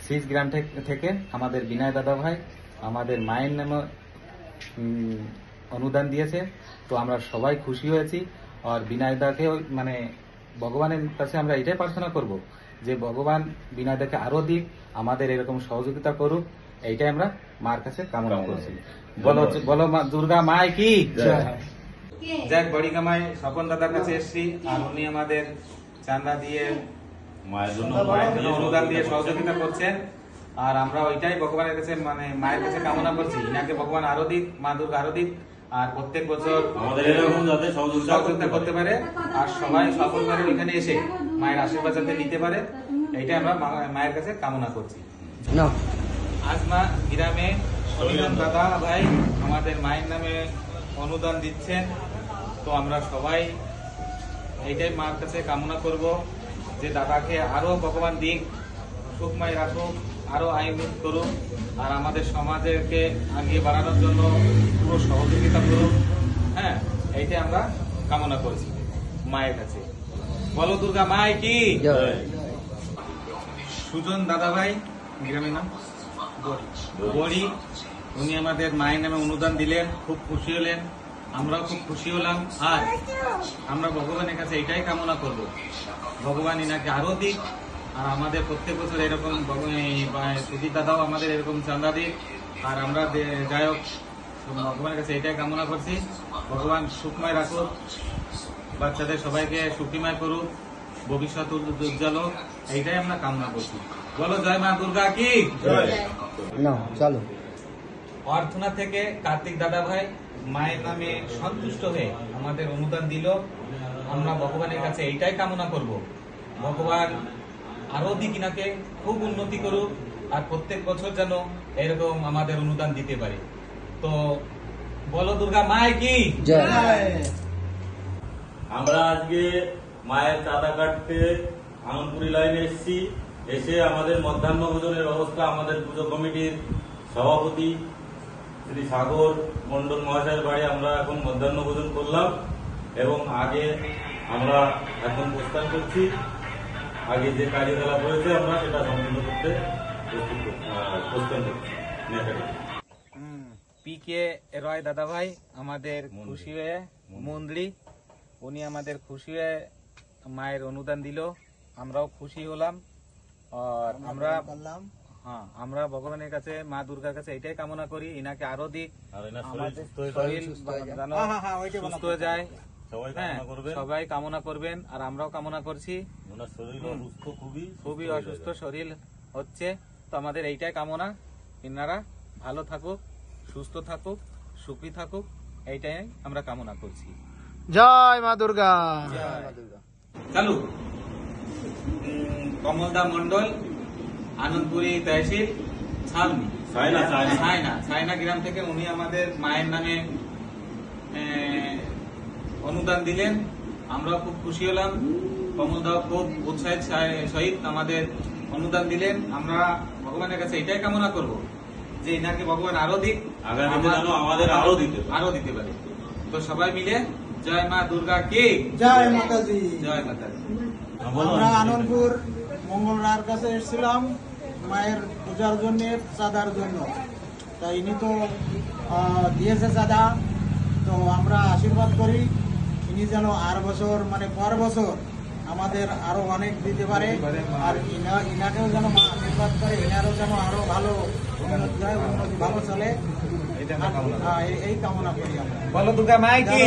শীষ গ্রাম থেকে আমাদের বিনয় দাদা ভাই আমাদের মায়ের নামে অনুদান দিয়েছে। তো আমরা সবাই খুশি হয়েছি। আর বিনয় দাকে মানে ভগবানের কাছে আমরা এটাই প্রার্থনা করব যে ভগবান বিনয় দাকে আরো দিক, আমাদের এরকম সহযোগিতা করুক, এইটাই আমরা মার কাছে কামনা করছি। বলো মা দুর্গা মায় কি যাক। বড়ি কামাই স্বপন দাদার কাছে এসছি, আর উনি আমাদের চান্দা দিয়ে মায়ের জন্য অনুদান দিয়ে সহযোগিতা করছেন। আর আমরা ওইটাই ভগবানের কাছে মানে মায়ের কাছে কামনা করছি, ইনাকে ভগবান আরো দিক, মা দুর্গা আরো দিক, আর প্রত্যেক বছর আমাদের এরকম যাতে সহযোগিতা করতে পারে আর সবাই সফলভাবে এখানে এসে মায়ের আশীর্বাদ যাতে নিতে পারে, এইটাই আমরা মায়ের কাছে কামনা করছি। আজমা গ্রামে অনুদান দাদা ভাই আমাদের মায়ের নামে অনুদান দিচ্ছেন। তো আমরা সবাই এইটাই মার কাছে কামনা করব যে দাদাকে আরো ভগবান দিক, সুখময় রাখুক, আরো আয়ুষ করুক, আর আমাদের সমাজকে আগিয়ে বাড়ানোর জন্য পুরো সহযোগিতা করুক। হ্যাঁ, এইটাই আমরা কামনা করছি মায়ের কাছে। বলো দুর্গা মায় কি। সুজন দাদা ভাই গ্রামের নাম বড়ি, উনি আমাদের মায়ের নামে অনুদান দিলেন, খুব খুশি হলেন, আমরাও খুব খুশি হলাম। আর আমরা ভগবানের কাছে এটাই কামনা করব ভগবান ইনাকে আরো দিক, আর আমাদের প্রত্যেক বছর এরকম সুদীপ দাদাও আমাদের এরকম চাঁদা দিক। আর আমরা যাই হোক ভগবানের কাছে এটাই কামনা করছি, ভগবান সুখময় রাখুক, বাচ্চাদের সবাইকে সুখীময় করুক, ভবিষ্যৎ উজ্জ্বল হোক, এইটাই আমরা কামনা করছি। বলো জয় মা দুর্গা কি। চলো। অর্থনা থেকে কার্তিক দাদা ভাই মায়ের নামে সন্তুষ্ট হয়ে আমাদের অনুদান দিল। আমরা ভগবানের কাছে এইটাই কামনা করব ভগবান আরো দিক ইনাকে খুব উন্নতি করুক, আর প্রত্যেক বছর যেন এরকম আমাদের অনুদান দিতে পারে। তো বলো দুর্গা মায় কি। আমরা আজকে মায়ের চাঁদা কাটতে আনন্দপুরি লাইনে এসেছি। এসে আমাদের মধ্যাহ্ন ভোজনের ব্যবস্থা আমাদের পুজো কমিটির সভাপতি শ্রী সাগর মন্ডল মহাশয়ের বাড়ি আমরা এখন মধ্যাহ্ন ভোজন করলাম, এবং আগে আমরা এখন প্রস্থান করছি। আগে যে কার্যকলাপ রয়েছে আমরা সেটা সম্পূর্ণ করতে প্রস্থান করছি। পিকে রয় দাদা ভাই আমাদের খুশি হয়ে মন্দির, উনি আমাদের খুশি হয়ে মায়ের অনুদান দিল, আমরাও খুশি হলাম। আর আমরা ভগবানের কাছে মা দুর্গার কাছে এটাই কামনা করি ইনাকে আরো দিক, শরীর সুস্থ হয়ে যায়, সবাই কামনা করবেন, আর আমরাও কামনা করছি। খুবই অসুস্থ শরীর হচ্ছে, তো আমাদের এইটাই কামনা ইনারা ভালো থাকুক, সুস্থ থাকুক, সুখী থাকুক, এইটাই আমরা কামনা করছি। জয় মা দুর্গা। চালু। কমলদা মন্ডল, আনন্দপুরি তহসিল, ছাউনি সাইনা গ্রাম থেকে উনি আমাদের মায়ের নামে অনুদান দিলেন, আমরাও খুব খুশি হলাম। কমলদাও খুব উৎসাহের সহিত আমাদের অনুদান দিলেন। আমরা ভগবানের কাছে এটাই কামনা করব যে ইনাকে ভগবান আরো দিক, আমাদের আরো দিতে পারে। তো সবাই মিলে জয় মা দুর্গা কি। জয় মাতাজি। জয় মাতাজি। আমরা আনন্দপুর মঙ্গলরার কাছে এসেছিলাম মায়ের পূজার জন্য, চাঁদার জন্য। তা ইনি তো দিয়েছে চাঁদা, তো আমরা আশীর্বাদ করি ইনি যেন আর বছর মানে পর বছর আমাদের আরো অনেক দিতে পারে, আর ইনাকেও যেন মা আশীর্বাদ করে, ইনারও যেন আরো ভালো উন্নতি হয়, উন্নতি ভালো চলে, এই কামনা করি আমরা। বলো দুর্গা মাই কি।